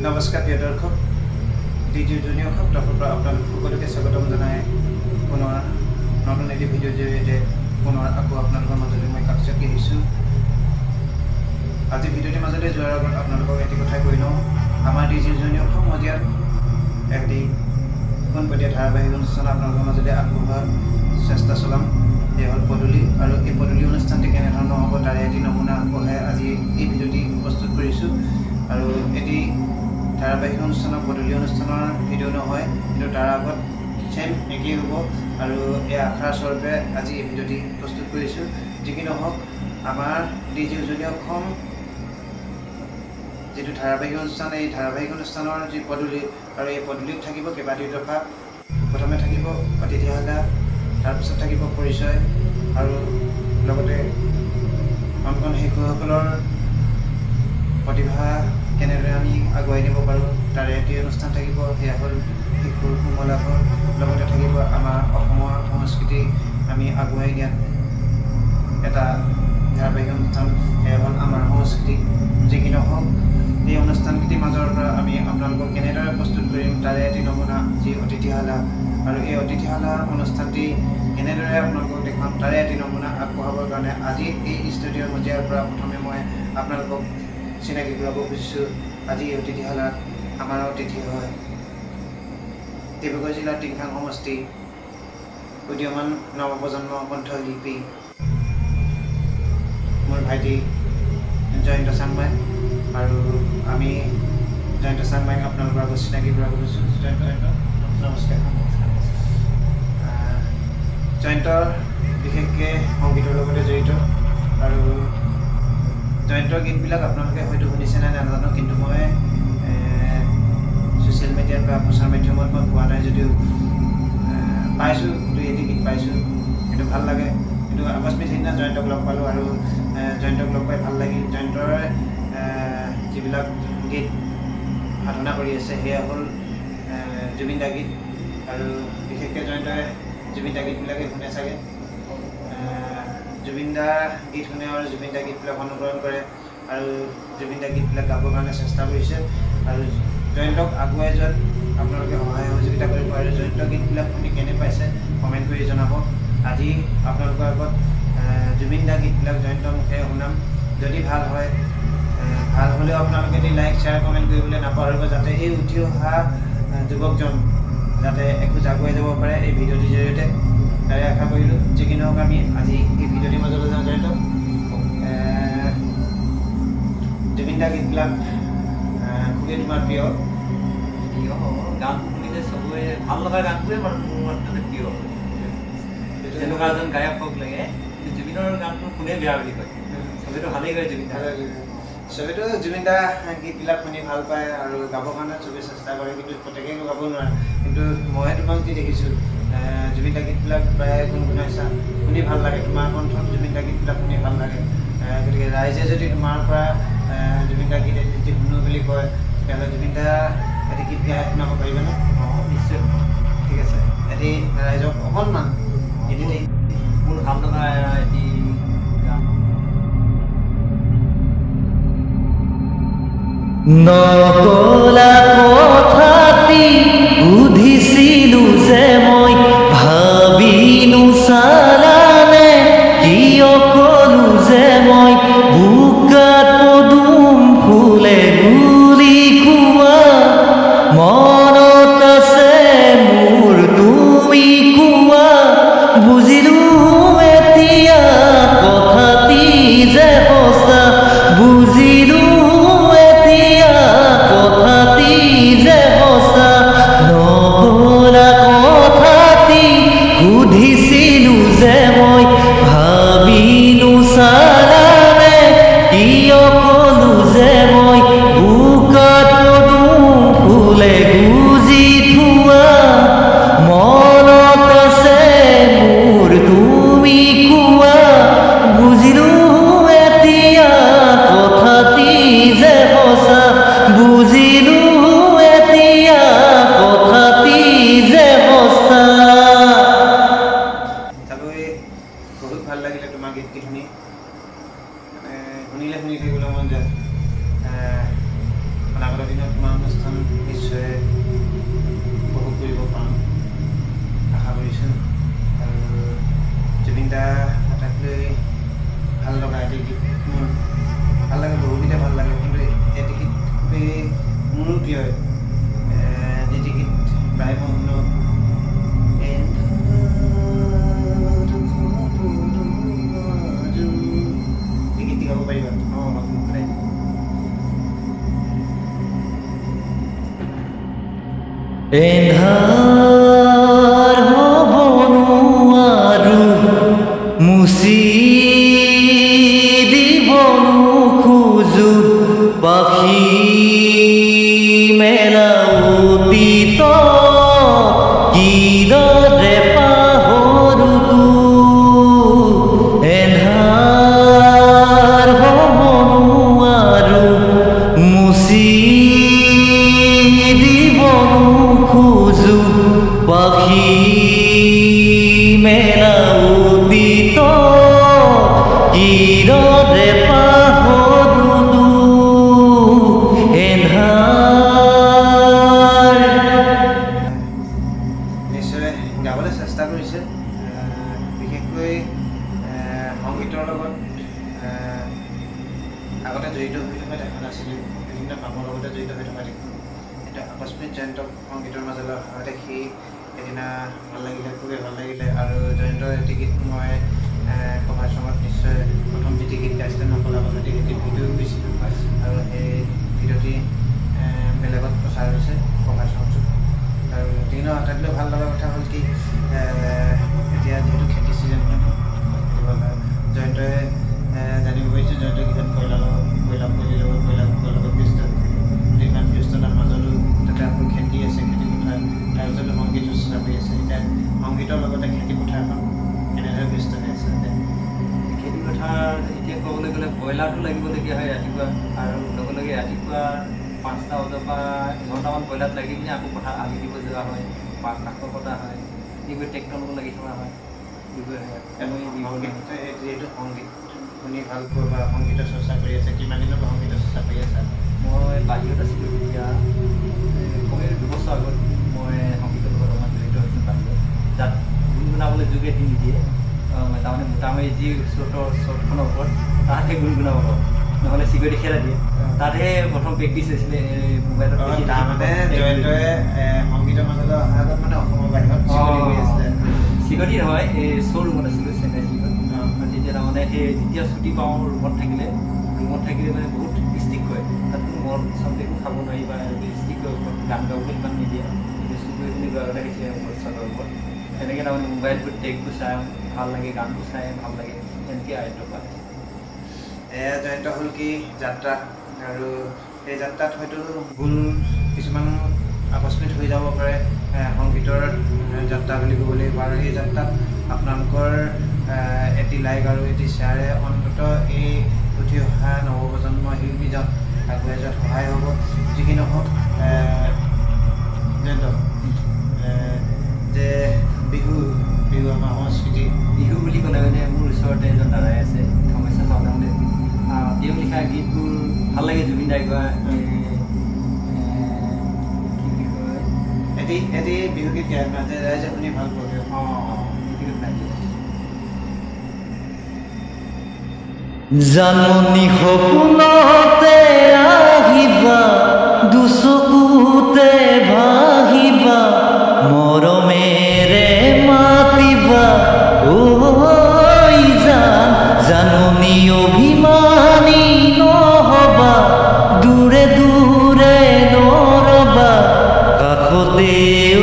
নমস্কাৰ প্ৰিয় দৰ্শক ডিজি জুনিয়ৰ তৰফৰ আপোনালোক সকলোকে স্বাগতম জনাই পুনৰ নতুন এটি ভিডিঅ'ৰ জৰিয়তে পুনৰ আকৌ আপোনালোকৰ মাজলৈ মই কাকচাকি আহিছোঁ। আজি ভিডিঅ'টিৰ মাজলৈ যোৱাৰ আগত আপোনালোকক এটি কথাই কৈ লওঁ, আমাৰ ডিজি জুনিয়ৰ মজিয়াত এটি পোনপটীয়া ধাৰাবাহিক অনুষ্ঠান আপোনালোকৰ মাজলৈ আগবঢ়োৱাৰ চেষ্টা চলাম। এয়া হ'ল পদূলি, আৰু এই পদূলি অনুষ্ঠানটি কেনেধৰণৰ হ'ব তাৰে এটি নমুনা আগবঢ়াই আজি এই ভিডিঅ'টি প্ৰস্তুত কৰিছোঁ। আৰু এটি ধাৰাবাহিক অনুষ্ঠানৰ পদূলি অনুষ্ঠানৰ ভিডিঅ' নহয়, কিন্তু তাৰ আগত চেম একেই হ'ব। আৰু এই আশাৰ স্বৰূপে আজি এই ভিডিঅ'টি প্ৰস্তুত কৰিছোঁ। যি কি নহওক, আমাৰ ডিজি জুনিয়ৰ অসম যিটো ধাৰাবাহিক অনুষ্ঠান, এই ধাৰাবাহিক অনুষ্ঠানৰ যি পদূলি, আৰু এই পদূলিত থাকিব কেইবাটিও দফা। প্ৰথমে থাকিব অতিথিশালা, তাৰপিছত থাকিব পৰিচয়, আৰু লগতে কণ শিশুসকলৰ প্ৰতিভা কেনেদৰে আমি আগুৱাই নিব পাৰোঁ তাৰে এটি অনুষ্ঠান থাকিব। সেয়া হ'ল শিশুৰ সুমলাভৰ। লগতে থাকিব আমাৰ অসমৰ সংস্কৃতি আমি আগুৱাই নিয়াত এটা ধাৰাবাহিক অনুষ্ঠান, সেয়া হ'ল আমাৰ সংস্কৃতি। যি কি নহওক, এই অনুষ্ঠানকেইটিৰ মাজৰ পৰা আমি আপোনালোকক কেনেদৰে প্ৰস্তুত কৰিম তাৰে এটি নমুনা যি অতিথিশালা, আৰু এই অতিথিশালা অনুষ্ঠানটি কেনেদৰে আপোনালোকক দেখুৱাম তাৰে এটি নমুনা আগবঢ়াবৰ কাৰণে আজি এই ষ্টুডিঅ'ৰ মজিয়াৰ পৰা প্ৰথমে মই আপোনালোকক চিনাকি কৰাব খুজিছোঁ। আজি এই অতিথিশালাত আমাৰ অতিথি হয় ডিব্ৰুগড় জিলাৰ টিংখাং সমষ্টি উদীয়মান নৱপ্ৰজন্ম কণ্ঠশিল্পী মোৰ ভাইটি জয়ন্ত চাংমাই, আৰু আমি জয়ন্ত চাংমাইক আপোনালোকৰ আগত চিনাকি কৰাব খুজিছোঁ। জয়ন্ত নমস্কাৰ। জয়ন্ত বিশেষকৈ সংগীতৰ লগতে জড়িত, আৰু জয়ন্তৰ গীতবিলাক আপোনালোকে হয়তো শুনিছে নাই নাজানো, কিন্তু মই ছ'চিয়েল মিডিয়াত বা প্ৰচাৰ মাধ্যমত মই পোৱা নাই যদিও পাইছোঁ, দুই এটি গীত পাইছোঁ, কিন্তু ভাল লাগে। কিন্তু আকস্মিক সেইদিনা জয়ন্তক লগ পালোঁ, আৰু জয়ন্তক লগ পাই ভাল লাগিল। জয়ন্তৰ যিবিলাক গীত সাধনা কৰি আছে সেয়া হ'ল জুবিন দা গীত, আৰু বিশেষকৈ জয়ন্তই জুবিন দা গীতবিলাকে শুনে চাগে। জুবিন দা গীত শুনে আৰু জুবিন দা গীতবিলাক অনুকৰণ কৰে, আৰু জুবিন দা গীতবিলাক গাবৰ কাৰণে চেষ্টা কৰিছে। আৰু জয়ন্তক আগুৱাই যোৱাত আপোনালোকে সহায় সহযোগিতা কৰিব, আৰু জয়ন্ত গীতবিলাক শুনি কেনে পাইছে কমেণ্ট কৰি জনাব। আজি আপোনালোকৰ আগত জুবিন দা গীতবিলাক জয়ন্তৰ মুখেৰে শুনাম। যদি ভাল হয়, ভাল হ'লেও আপোনালোকে এটি লাইক শ্বেয়াৰ কমেণ্ট কৰিবলৈ নাপাহৰিব, যাতে এই উঠি অহা যুৱকজন যাতে এখোজ আগুৱাই যাব পাৰে এই ভিডিঅ'টিৰ জৰিয়তে, তাৰে আশা কৰিলোঁ। যি কি নহওক, আমি আজি এই ভিডিঅ'টিৰ মাজলৈ যাওঁ। জয়ন্ত, জুবিন দা গীতবিলাক খুবেই তোমাৰ প্ৰিয়। গান শুনিলে চবৰে ভাল লগা গানটোৱে বাৰু মোৰ প্ৰিয়। তেনেকুৱা এজন গায়ক হওক লাগে, জুবিনৰ গানটো কোনে বেয়া বুলি কয়? চবেইতো ভালেই কৰে জুবিন দা। চবেইতো জুবিন দা গীতবিলাক শুনি ভাল পায়, আৰু গাবৰ কাৰণে চবেই চেষ্টা কৰে, কিন্তু প্ৰত্যেকেই গাব নোৱাৰে। কিন্তু মই তোমাক যি দেখিছোঁ, জুবিন দা গীতবিলাক প্ৰায় গুণগুণাইছা, শুনি ভাল লাগে। তোমাৰ কণ্ঠত জুবিন দা গীতবিলাক শুনি ভাল লাগে। গতিকে ৰাইজে যদি তোমাৰ পৰা জুবিন দা গীত এটি যদি শুনো বুলি কয়, তেতিয়াহ'লে জুবিন দা এটি গীত গাই শুনাব পাৰিবনে? নিশ্চয়। ঠিক আছে, এটি ৰাইজক অকণমান এটি মোৰ ভাল লগা এটি গান। নকলা কথাটি সুধিছিলো যে মই, ভাবিনো চালানে কিয় কলো যে মই, বোকাত পদুম ফুলে গুলি কোৱা মনত আছে মোৰ তুমি কোৱা, বুজিলো এতিয়া কথাটি যে সঁচা, বুজিলো এতিয়া কথাটি ভিডিঅ' যিটো গীত প্ৰায় মই শুনো এই গীতটি গাব পাৰিবা? এন্ধাৰ হ'ব নোৱাৰো মুচি দিব নোখোজো পাখি মেলা অতীত কিদৰে পাহৰো এন্ধাৰ হ'ব নোৱাৰো মুচি দিব নোখোজো পাখি মেলা অতীত কিদৰে পাহৰো এন্ধাৰ। নিশ্চয় গাবলৈ চেষ্টা কৰিছে, বিশেষকৈ সংগীতৰ লগত আগতে জড়িত হৈ থকা দেখা নাছিলোঁ, বিভিন্ন কামৰ লগতে জড়িত হৈ থকা দেখোঁ। এতিয়া আকস্মিক জয়ন্তক সংগীতৰ মাজলৈ অহা দেখি সেইদিনা ভাল লাগিলে, খুবেই ভাল লাগিলে। আৰু জয়ন্তৰ এটি গীত মই কভাৰ চঙত নিশ্চয় প্ৰথম যিটি গীত গাইছিলে নকলা কথাটি সেইটো ভিডিঅ' গৈছিলোঁ, আৰু সেই ভিডিঅ'টি বেলেগত প্ৰচাৰ হৈছে কভাৰ চঙত। আৰু দিনৰ আটাইতকৈ ভাল লগা কথা হ'ল কি এতিয়া যিহেতু খেতি ছিজন হয়, জয়ন্তই জানিব পাৰিছোঁ জয়ন্তৰ গীতত কয়লাৰ পুলিৰ লগত কয়লাৰ লগত ব্যস্ত হৈ থাকে। ইমান ব্যস্ততাৰ মাজতো তাতে আকৌ খেতি আছে, খেতি পথাৰ, তাৰ মাজতো সংগীত চৰ্চা কৰি আছে। এতিয়া সংগীতৰ লগতে খেতি পথাৰখন কেনেদৰে ব্যস্ত হৈ আছে। খেতি পথাৰ এতিয়া ক'বলৈ গ'লে ব্ৰইলাৰটো লাগিবলগীয়া হয় ৰাতিপুৱা, আৰু লগে লগে ৰাতিপুৱা 5টা বজাৰ পৰা এঘণ্টামান ব্ৰইলাৰত লাগি পিনে আকৌ পথাৰ আলি দিব যোৱা হয়, কাষৰ কটা হয়, এইবোৰ ট্ৰেক্টৰ লগত লাগি থকা হয়। সংগীত যিহেতু সংগীত শুনি ভাল পোৱা বা সংগীতৰ চৰ্চা কৰি আছে, কিমান দিনৰ পৰা সংগীতৰ চৰ্চা কৰি আছে? মই বাহিৰত আছিলোঁ তেতিয়া কমেও 2 বছৰ আগত মই সংগীতৰ লগত অকণমান জড়িত হৈছোঁ বাহিৰত, তাত গুণগুণাবলৈ যোগে দি নিদিয়ে, তাৰমানে মোটামুটি যি শ্বৰ্টখনৰ ওপৰত তাতহে গুণগুণাব পাৰোঁ, নহ'লে চিকিউৰিটি খেলা দিয়ে। তাতহে প্ৰথম প্ৰেক্টিচ হৈছিলে মোবাইলত। তাৰমানে জয়ন্তই সংগীতৰ মাজলৈ অহাৰ আগত মানে অসমৰ বাহিৰত চিকিউৰিটি নহয়, এই শ্ব'ৰুমত আছিলোঁ চেন্নাই চিটিত। তেতিয়া তাৰমানে সেই যেতিয়া ছুটি পাওঁ ৰুমত থাকিলে মানে বহুত ষ্ট্ৰিক কৰে, তাত কোনো মদ চব একো খাব নোৱাৰি বা ষ্ট্ৰিক কৰে, গান গাবলৈ ইমান নিদিয়ে। কিন্তু চুবুৰী বুলি গোৱাৰ কথা কৈছে চাদৰ ওপৰত, তেনেকৈ তাৰমানে মোবাইলবোৰ টেগবোৰ চাই ভাল লাগে, গানবোৰ চাই ভাল লাগে, তেনেকৈ আয়ত্ব কৰা। এয়া জয়ন্ত হ'ল কি যাত্ৰা, আৰু এই যাত্ৰাত হয়তো ভুল কিছুমান আকস্মিক হৈ যাব পাৰে, সংগীতৰ যাত্ৰা বুলি ক'ব লাগিব। আৰু এই যাত্ৰাত আপোনালোকৰ এটি লাইক আৰু এটি শ্বেয়াৰে অন্ততঃ এই উঠি অহা নৱপ্ৰজন্ম শিল্পীজন আগুৱাই যোৱাত সহায় হ'ব। যিকি নহওক জয়ন্ত, যে বিহু আমাৰ সংস্কৃতি, বিহু বুলি ক'লে মানে মোৰ ওচৰতে এজন দাদাই আছে সমস্যা চাওঁতে, তেওঁ লিখা গীতবোৰ ভাল লাগে। জুবিন দাই গোৱা কি বুলি কয় এটি বিহুগীত গায় মাজে ৰাইজে শুনি ভাল পাব। জানমনি সপোনতে আহিবা, দুচকুতে ভাহিবা, মৰমেৰে মাতিবা, ঐ জানমনি অভিমানী নহবা, দূৰে দূৰে নৰবা, কাষতে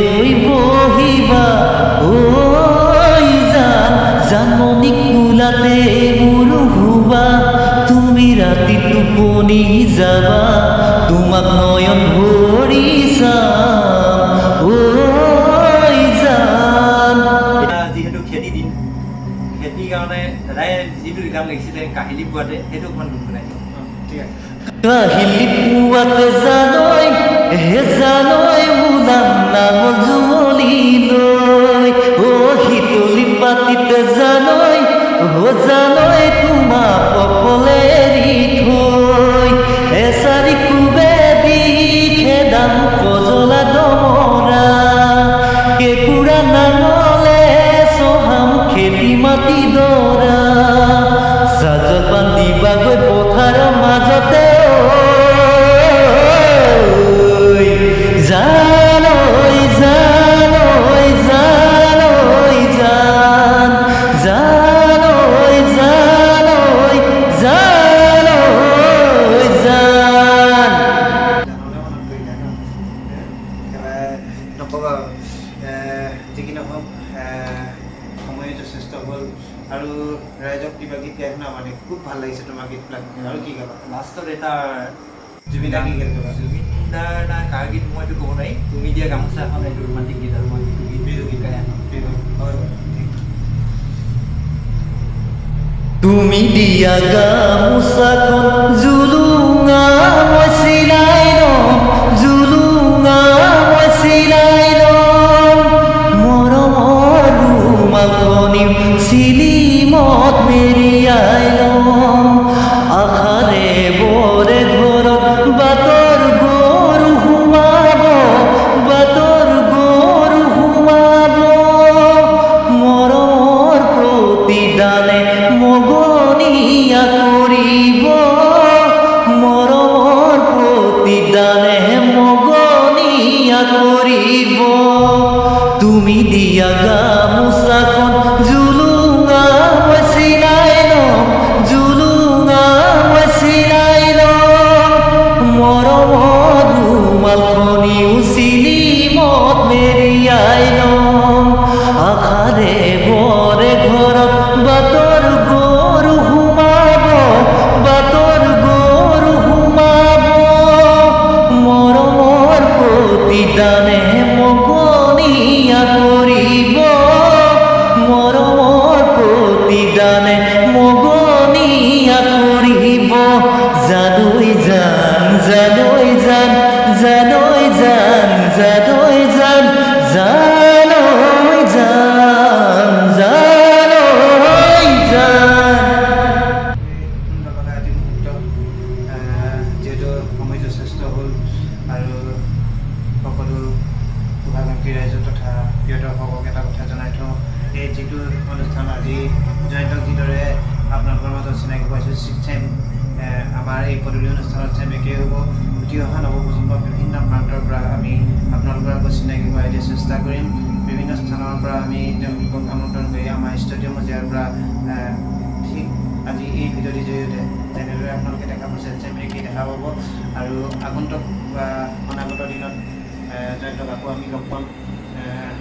ঐ বহিবা, ঐ জানমনি কোলাতে মোৰ শুবা, তুমি ৰাতি টোপনি যাবা, তোমাক নয়ন ভৰি চাম, ঐ যিহেতু খেতি দিন, খেতিৰ কাৰণে দাদাই যিটো গান লিখিছিলে কাহিলী পোৱাতে, সেইটো অকণমান গুণগুণাই দিওঁ। ঠিক আছে। কাহিলী পুৱাতে জানৈ ওলাম নাঙল যুঁৱলি লৈ, শীতলি পাতিতে জানৈ তোমাক অকলে এৰি থৈ, এচাৰি কোবে দি খেদাম কজলা দমৰা, কেঁকুৰা নাঙলে চহাম খেতি মাটি দৰা, চাজল পান দিবাগৈ পথাৰৰ মাজতে, ৰাইজক কিবা গীত গাই শুনা মানে খুব ভাল লাগিছে তোমাৰ গীতবিলাক আৰু কি গাবা লাষ্টত এটা জুবিন দা কি গীত গাবা জুবিন দাৰ না কাৰ গীত মইতো ক'ব নোৱাৰি তুমি দিয়া গামোচাখন এইটো ৰোমান্টিক গীত আৰু মই গীত গাই আনো হয় তুমি দিয়া গামোচাখন জুলুঙা মই চিলাই ল'ম জুলুঙা মই চিলাই ল'ম মৰমৰ ৰুমালখনিও চিলিমত মেৰিয়াই ল'ম আশাৰে বৰে ঘৰত বাটৰ গৰু সোমাব বাটৰ গৰু সোমাব মৰমৰ প্ৰতিদানে মগনীয়া কৰিব মৰমৰ প্ৰতিদানে মগনীয়া কৰিব তুমি দিয়া গামোচাখন জুলুঙা মই চিলাই ল'ম জুলুঙা মই চিলাই ল'ম মৰমৰ ৰুমালখনিও চিলিমত মেৰিয়াই ল'ম আশাৰে বৰে ঘৰত বাটৰ গৰু সোমাব বাটৰ গৰু সোমাব মৰমৰ প্ৰতিদানে মগনীয়া কৰিব মৰমৰ প্ৰতিদানে মগনীয়া কৰিব জানৈ জান জানৈ জান জানৈ জান জানৈ জান জানৈ জান জানৈ জান সুন্দৰ লগা এটি মুহূৰ্ত যিহেতু সময় যথেষ্ট হ'ল আৰু সকলো শুভাকাংক্ষী ৰাইজ তথা প্ৰিয় দৰ্শকক এটা কথা জনাই থওঁ এই যিটো অনুষ্ঠান আজি জয়ন্তক যিদৰে আপোনালোকৰ মাজত চিনাকি পাইছোঁ ছিক্স টাইম আমাৰ এই পদূলি অনুষ্ঠানত টাইম একেই হ'ব উঠি অহা নৱপ্ৰজন্মৰ বিভিন্ন প্ৰান্তৰ পৰা আমি আপোনালোকৰ আগত চিনাকি কৰাই দিয়াৰ চেষ্টা কৰিম বিভিন্ন স্থানৰ পৰা আমি তেওঁলোকক আমন্ত্ৰণ কৰি আমাৰ ষ্টেডিয়ামৰ ইয়াৰ পৰা ঠিক আজি এই ভিডিঅ'টিৰ জৰিয়তে যেনেদৰে আপোনালোকে দেখা পাইছে চেমেকি দেখা পাব আৰু আগন্তুক বা অনাগত দিনত জয়ন্তক আকৌ আমি লগ পাম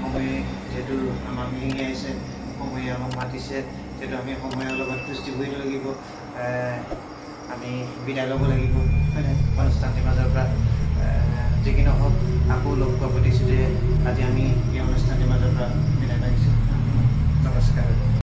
সময়ে যিহেতু আমাক লিঙি আহিছে সময়ে আমাক মাতিছে যিহেতু আমি সময়ৰ লগত পুষ্টি কৰিব লাগিব আমি বিদায় ল'ব লাগিব হয়নে অনুষ্ঠানটিৰ মাজৰ পৰা যি কি নহওক আকৌ লগ পোৱা প্ৰতিশ্ৰুতিৰে আজি আমি এই অনুষ্ঠানটিৰ মাজৰ পৰা বিদায় লাগিছোঁ নমস্কাৰ